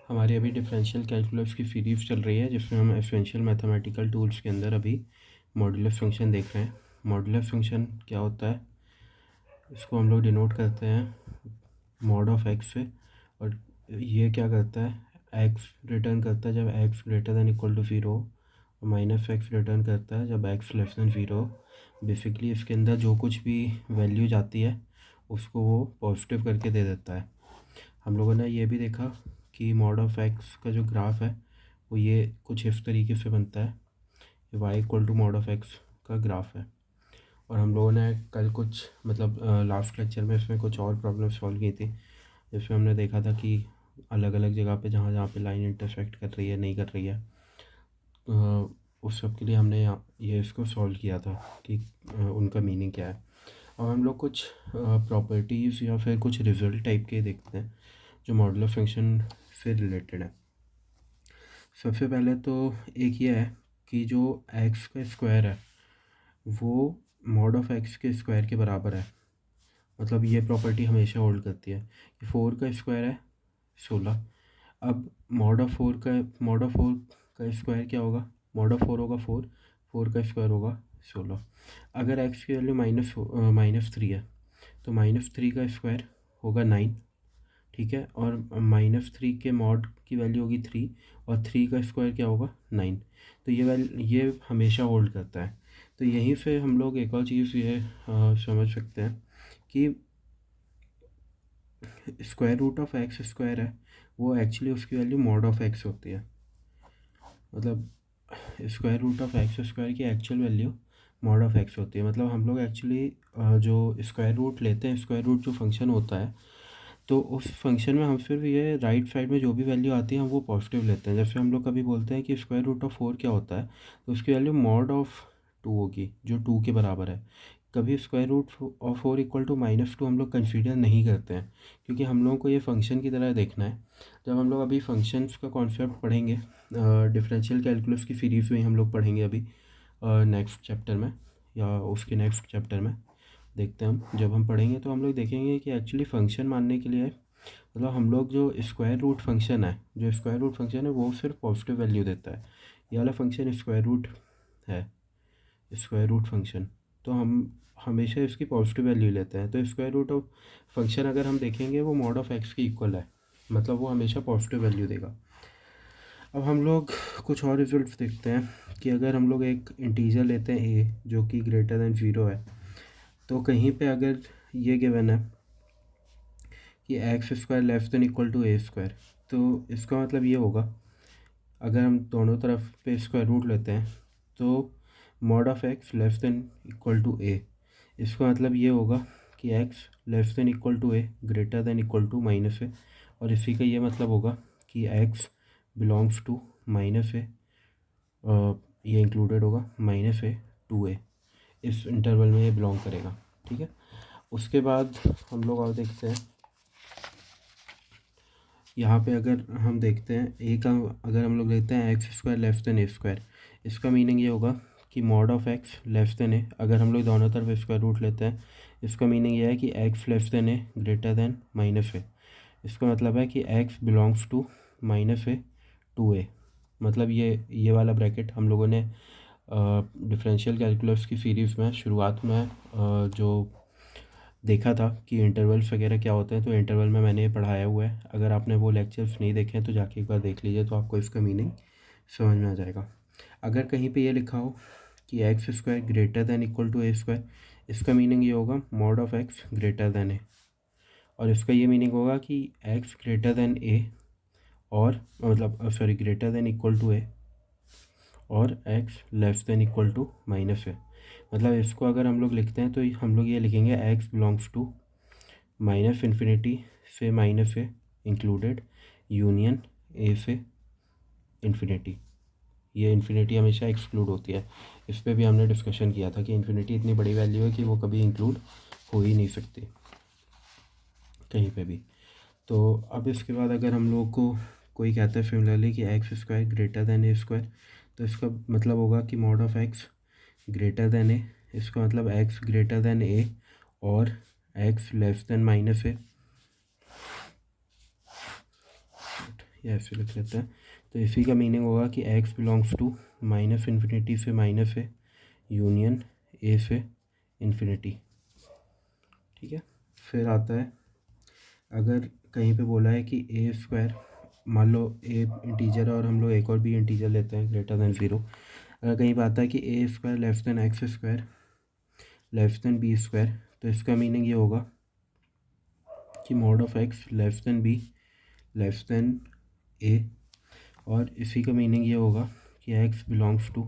हमारी अभी differential calculus की सीरीज़ चल रही है जिसमें हम एसेंशियल मैथमेटिकल टूल्स के अंदर अभी मॉड्यूलस फंक्शन देख रहे हैं। मॉड्यूलस फंक्शन क्या होता है, इसको हम लोग डिनोट करते हैं मॉड ऑफ एक्स से। और ये क्या करता है, एक्स रिटर्न करता है जब x greater than equal to zero, और माइनस एक्स रिटर्न करता है जब x less than zero. Basically इसके अंदर जो कुछ भी वैल्यू जाती है उसको वो पॉजिटिव करके दे देता है। हम लोगों ने ये भी देखा कि मॉड ऑफ एक्स का जो ग्राफ है वो ये कुछ इस तरीके से बनता है, y equal to mod of x का ग्राफ है। और हम लोगों ने कल कुछ लास्ट लेक्चर में इसमें कुछ और प्रॉब्लम सॉल्व की थी, जिसमें हमने देखा था कि अलग अलग जगह पे जहाँ जहाँ पे लाइन इंटरसेक्ट कर रही है नहीं कर रही है, उस सब के लिए हमने ये इसको सॉल्व किया था कि उनका मीनिंग क्या है। अब हम लोग कुछ प्रॉपर्टीज़ या फिर कुछ रिजल्ट टाइप के देखते हैं जो मॉडुलर फंक्शन से रिलेटेड है। सबसे पहले तो एक ये है कि जो एक्स का स्क्वायर है वो मॉड ऑफ एक्स के स्क्वायर के बराबर है। मतलब ये प्रॉपर्टी हमेशा होल्ड करती है कि फोर का स्क्वायर है 16। अब मॉड ऑफ फोर का स्क्वायर क्या होगा, मॉड ऑफ फोर होगा फोर, फोर का स्क्वायर होगा 16। अगर एक्स की वैल्यू माइनस थ्री है तो माइनस थ्री का स्क्वायर होगा 9, ठीक है। और माइनस थ्री के मॉड की वैल्यू होगी थ्री, और थ्री का स्क्वायर क्या होगा 9। तो ये हमेशा होल्ड करता है। तो यहीं से हम लोग एक और चीज़ ये समझ सकते हैं कि square root of x square है वो एक्चुअली उसकी वैल्यू मॉड ऑफ एक्स होती है। मतलब square root of x square की actual value mod of x होती है। मतलब हम लोग एक्चुअली जो स्क्वायर रूट लेते हैं, स्क्वायर रूट जो फंक्शन होता है, तो उस फंक्शन में हम सिर्फ ये राइट साइड में जो भी वैल्यू आती है हम वो पॉजिटिव लेते हैं। जैसे हम लोग कभी बोलते हैं कि स्क्वायर रूट ऑफ फोर क्या होता है, तो उसकी वैल्यू मॉड ऑफ टू होगी जो टू के बराबर है। कभी square root of four equal to minus two हम लोग कंसीडर नहीं करते हैं, क्योंकि हम लोगों को ये फंक्शन की तरह देखना है। जब हम लोग अभी फंक्शंस का कॉन्सेप्ट पढ़ेंगे, डिफरेंशियल कैलकुलस की सीरीज में हम लोग पढ़ेंगे अभी नेक्स्ट चैप्टर में या उसके नेक्स्ट चैप्टर में देखते हैं हम। जब हम पढ़ेंगे तो हम लोग देखेंगे कि एक्चुअली फ़ंक्शन मानने के लिए मतलब हम लोग जो स्क्वायर रूट फंक्शन है, जो स्क्वायर रूट फंक्शन है वो सिर्फ पॉजिटिव वैल्यू देता है। ये वाला फंक्शन स्क्वायर रूट है, स्क्वायर रूट फंक्शन, तो हम हमेशा इसकी पॉजिटिव वैल्यू लेते हैं। तो स्क्वायर रूट ऑफ फंक्शन अगर हम देखेंगे वो मॉड ऑफ एक्स के इक्वल है, मतलब वो हमेशा पॉजिटिव वैल्यू देगा। अब हम लोग कुछ और रिजल्ट्स देखते हैं कि अगर हम लोग एक इंटीजर लेते हैं ए जो कि ग्रेटर दैन ज़ीरो है, तो कहीं पे अगर ये गिवन है कि x square less than equal to a square, तो इसका मतलब ये होगा, अगर हम दोनों तरफ पे स्क्वायर रूट लेते हैं तो mod of x less than equal to a, इसका मतलब ये होगा कि x less than equal to a greater than equal to minus a. और इसी का ये मतलब होगा कि x belongs to minus a, ये इंक्लूडेड होगा माइनस ए टू ए, इस इंटरवल में ये बिलोंग करेगा, ठीक है। उसके बाद हम लोग और देखते हैं, यहाँ पे अगर हम देखते हैं ए का, अगर हम लोग देखते हैं x square less than a square, इसका मीनिंग ये होगा कि mod of x less than a. अगर हम लोग दोनों तरफ स्क्वायर रूट लेते हैं, इसका मीनिंग ये है कि x less than a greater than minus a. इसका मतलब है कि x belongs to minus a to a. मतलब ये वाला ब्रैकेट हम लोगों ने डिफरेंशियल कैलकुलस की सीरीज़ में शुरुआत में जो देखा था कि इंटरवल्स वगैरह क्या होते हैं, तो इंटरवल में मैंने ये पढ़ाया हुआ है। अगर आपने वो लेक्चर्स नहीं देखे हैं तो जाके एक बार देख लीजिए, तो आपको इसका मीनिंग समझ में आ जाएगा। अगर कहीं पे ये लिखा हो कि x square greater than equal to a square, इसका मीनिंग ये होगा mod of x greater than a. और इसका ये मीनिंग होगा कि एक्स ग्रेटर दैन ए, और greater than equal to a, और x less than equal to minus है। मतलब इसको अगर हम लोग लिखते हैं तो हम लोग ये लिखेंगे x belongs to minus infinity से minus a included union a से इन्फिनिटी। ये इन्फिनिटी हमेशा एक्सक्लूड होती है। इस पर भी हमने डिस्कशन किया था कि इन्फिनिटी इतनी बड़ी वैल्यू है कि वो कभी इंक्लूड हो ही नहीं सकती कहीं पे भी। तो अब इसके बाद अगर हम लोग को कोई कहता है सिमिलरली कि x square greater than a square, तो इसका मतलब होगा कि mod of x greater than a, इसका मतलब एक्स ग्रेटर दैन ए और x less than minus a. या ऐसे लिख लेते हैं। तो इसी का मीनिंग होगा कि x belongs to minus infinity से माइनस ए यूनियन ए से इन्फिनिटी। ठीक है, फिर आता है अगर कहीं पे बोला है कि ए स्क्वायर, मान लो ए इंटीजर है और हम लोग एक और भी इंटीजर लेते हैं ग्रेटर देन 0। अगर कहीं पे आता है कि a square less than x square less than b square, तो इसका मीनिंग ये होगा कि mod of x less than b less than a. और इसी का मीनिंग ये होगा कि एक्स बिलोंग्स टू,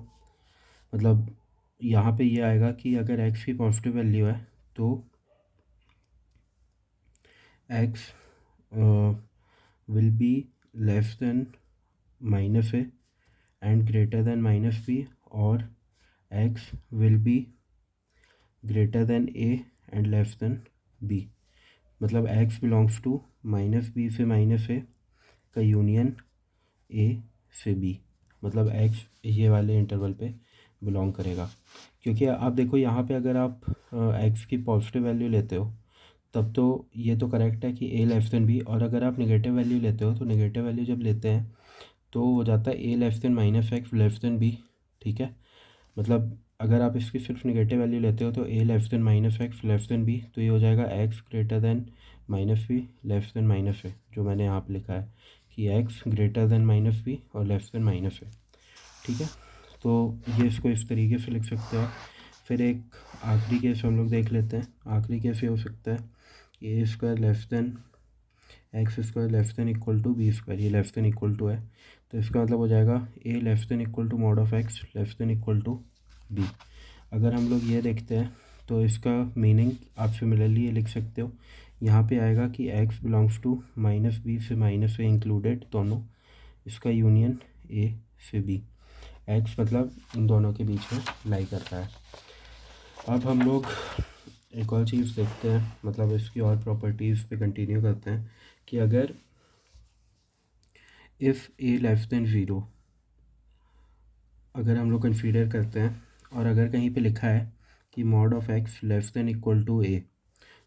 मतलब यहाँ पे ये आएगा कि अगर एक्स की पॉजिटिव वैल्यू है तो x will be less than minus a and greater than minus b, और x will be greater than a and less than b. मतलब x belongs to minus b से माइनस ए का union a से B, मतलब x ये वाले interval पे belong करेगा। क्योंकि आप देखो यहाँ पे अगर आप एक्स की पॉजिटिव वैल्यू लेते हो तब तो ये तो करेक्ट है कि ए लेस देन बी, और अगर आप नेगेटिव वैल्यू लेते हो तो नेगेटिव वैल्यू जब लेते हैं तो हो जाता है a less than minus x less than b. ठीक है, मतलब अगर आप इसकी सिर्फ नेगेटिव वैल्यू लेते हो तो a less than minus x less than b, तो ये हो जाएगा x greater than minus b less than minus a, जो मैंने यहाँ पे लिखा है कि x greater than minus b और लेस देन माइनस ए। ठीक है, तो ये इसको इस तरीके से लिख सकते हो। फिर एक आखिरी केस हम लोग देख लेते हैं। आखिरी केस ये हो सकता है a square less than x square less than equal to b square, ये लेस देन इक्वल टू है, तो इसका मतलब हो जाएगा a less than equal to mod of x less than equal to b. अगर हम लोग ये देखते हैं तो इसका मीनिंग आप सिमिलरली ये लिख सकते हो, यहाँ पे आएगा कि x belongs to minus b से माइनस ए इंक्लूडेड दोनों, इसका यूनियन ए से बी। x मतलब इन दोनों के बीच में लाई कर रहा है। अब हम लोग एक और चीज़ देखते हैं, मतलब इसकी और प्रॉपर्टीज़ पे कंटिन्यू करते हैं कि अगर if A less than zero अगर हम लोग कंसीडर करते हैं और अगर कहीं पे लिखा है कि mod of x less than equal to a,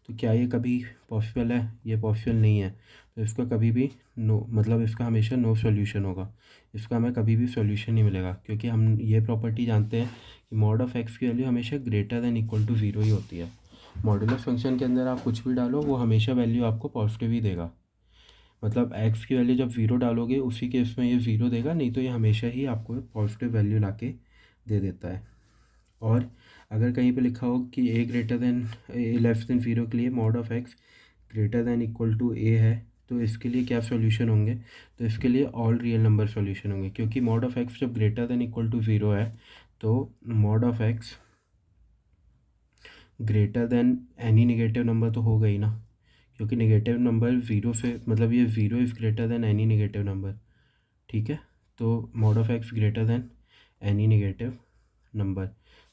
तो क्या ये कभी पॉसिबल है? ये पॉसिबल नहीं है। तो इसका कभी भी नो, मतलब इसका हमेशा नो सॉल्यूशन होगा, इसका हमें कभी भी सॉल्यूशन नहीं मिलेगा, क्योंकि हम ये प्रॉपर्टी जानते हैं कि मॉड ऑफ एक्स की वैल्यू हमेशा greater than equal to zero ही होती है। मॉडुलस फंक्शन के अंदर आप कुछ भी डालो वो हमेशा वैल्यू आपको पॉजिटिव ही देगा, मतलब एक्स की वैल्यू जब ज़ीरो डालोगे उसी केस में ये ज़ीरो देगा, नहीं तो ये हमेशा ही आपको पॉजिटिव वैल्यू ला के दे देता है। और अगर कहीं पे लिखा हो कि a greater than a less than zero के लिए mod of x greater than equal to a है, तो इसके लिए क्या सॉल्यूशन होंगे? तो इसके लिए ऑल रियल नंबर सॉल्यूशन होंगे, क्योंकि मॉड ऑफ एक्स जब greater than equal to zero है तो mod of x greater than any negative number तो होगा ही ना, क्योंकि नेगेटिव नंबर ज़ीरो से, मतलब ये zero is greater than any negative number. ठीक है, तो mod of x greater than any negative number,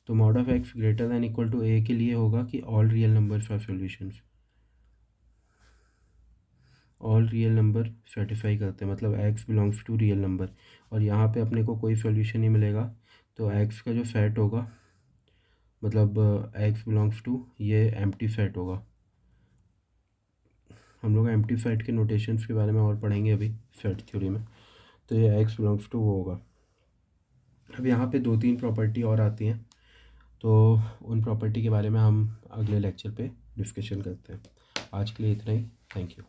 तो mod of x greater than equal to a के लिए होगा कि all real numbers are solutions, all real number satisfy करते हैं, मतलब x belongs to real number, और यहाँ पे अपने को कोई सॉल्यूशन नहीं मिलेगा, तो एक्स का जो सेट होगा, मतलब एक्स बिलोंग्स टू ये एम्प्टी सेट होगा। हम लोग एम्प्टी सेट के नोटेशंस के बारे में और पढ़ेंगे अभी सेट थ्योरी में, तो ये एक्स बिलोंग्स टू वो होगा। अब यहाँ पे दो तीन प्रॉपर्टी और आती हैं, तो उन प्रॉपर्टी के बारे में हम अगले लेक्चर पे डिस्कशन करते हैं। आज के लिए इतना ही, थैंक यू।